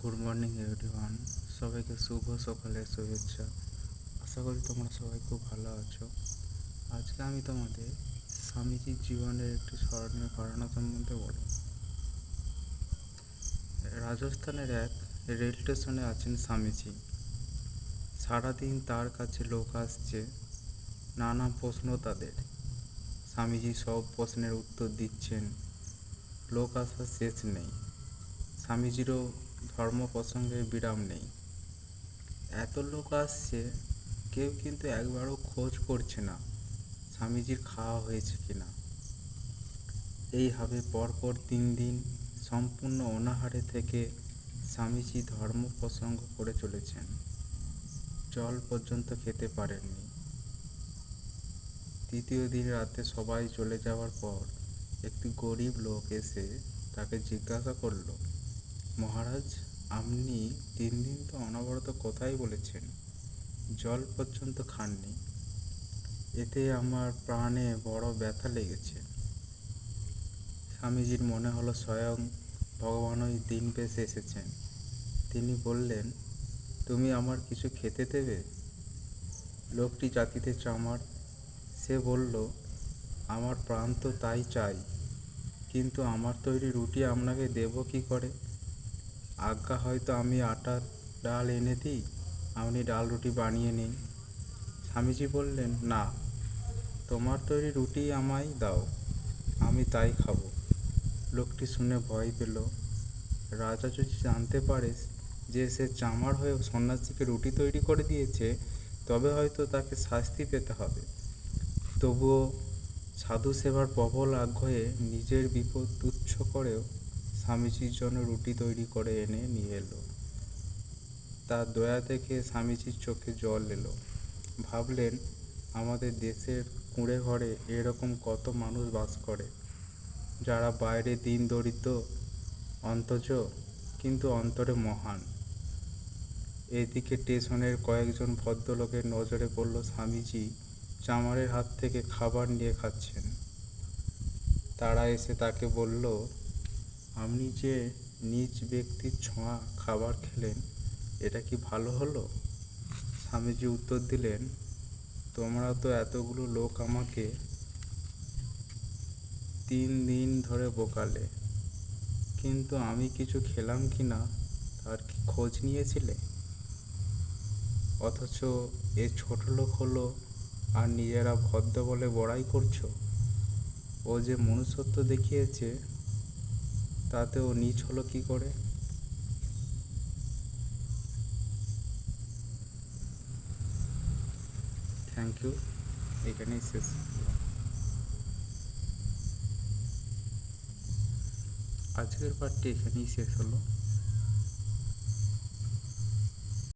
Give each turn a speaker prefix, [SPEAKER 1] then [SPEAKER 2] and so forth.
[SPEAKER 1] Good morning everyone. সবাইকে শুভ সকালের শুভেচ্ছা। আশা করি তোমরা সবাই খুব ভালো আছো। আজকে আমি তোমাদের স্বামীজির জীবনের একটি স্মরণীয় ঘটনা সম্বন্ধে বলব। রাজস্থানের এক রেল স্টেশনে আছেন স্বামীজি। সারাদিন তার কাছে লোক আসছে, নানা প্রশ্ন তাদের। স্বামীজি সব প্রশ্নের উত্তর দিচ্ছেন, লোক আসার শেষ নেই। স্বামীজিরও ধর্ম প্রসঙ্গের বিরাম নেই। এত লোক আসছে, কেউ কিন্তু একবারও খোঁজ করছে না স্বামীজির খাওয়া হয়েছে কিনা। এইভাবে পরপর 3 দিন সম্পূর্ণ অনাহারে থেকে স্বামীজি ধর্ম প্রসঙ্গ করে চলেছেন। জল পর্যন্ত খেতে পারেননি। তৃতীয় দিন রাতে সবাই চলে যাওয়ার পর একটি গরিব লোক এসে তাকে জিজ্ঞাসা করল, মহারাজ, আপনি 3 দিন তো অনবরত কথাই বলেছেন, জল পর্যন্ত খাননি। এতে আমার প্রাণে বড় ব্যথা লেগেছে। স্বামীজির মনে হলো স্বয়ং ভগবানই দিন বেশে এসেছেন। তিনি বললেন, তুমি আমার কিছু খেতে দেবে? লোকটি জাতিতে চামার। সে বলল, আমার প্রাণ তো তাই চাই, কিন্তু আমার তৈরি রুটি আপনাকে দেব কি করে? আজ্ঞা, হয়তো আমি আটার ডাল এনে দিই, আপনি ডাল রুটি বানিয়ে নিন। স্বামীজি বললেন, না, তোমার তৈরি রুটি আমায় দাও, আমি তাই খাবো। লোকটি শুনে ভয় পেল। রাজা যদি জানতে পারে যে সে চামার হয়ে সন্ন্যাসীকে রুটি তৈরি করে দিয়েছে, তবে হয়তো তাকে শাস্তি পেতে হবে। তবুও সাধু সেবার প্রবল আগ্রহে নিজের বিপদ তুচ্ছ করেও স্বামীজির জন্য রুটি তৈরি করে এনে নিয়ে এলো। তার দয়া দেখে স্বামীজির চোখে জল এলো। ভাবলেন, আমাদের দেশের কুঁড়ে ঘরে এরকম কত মানুষ বাস করে, যারা বাইরে দিন দরিদ্র অন্তজ, কিন্তু অন্তরে মহান। এদিকে স্টেশনের কয়েকজন ভদ্রলোকের নজরে পড়ল স্বামীজি চামারের হাত থেকে খাবার নিয়ে খাচ্ছেন। তারা এসে তাকে বলল, আপনি যে নিজ ব্যক্তির ছোঁয়া খাবার খেলেন, এটা কি ভালো হলো? স্বামীজি উত্তর দিলেন, তোমরা তো এতগুলো লোক আমাকে 3 দিন ধরে বোকালে, কিন্তু আমি কিছু খেলাম কি না তার কি খোঁজ নিয়েছিলে? অথচ এ ছোট লোক হলো আর নিজেরা ভদ্র বলে বড়াই করছো। ও যে মনুষ্যত্ব দেখিয়েছে, তাতে ও নীচ হলো কি করে? Thank you. এখানেই শেষ। আজকের পার্টটি এখানেই শেষ হলো।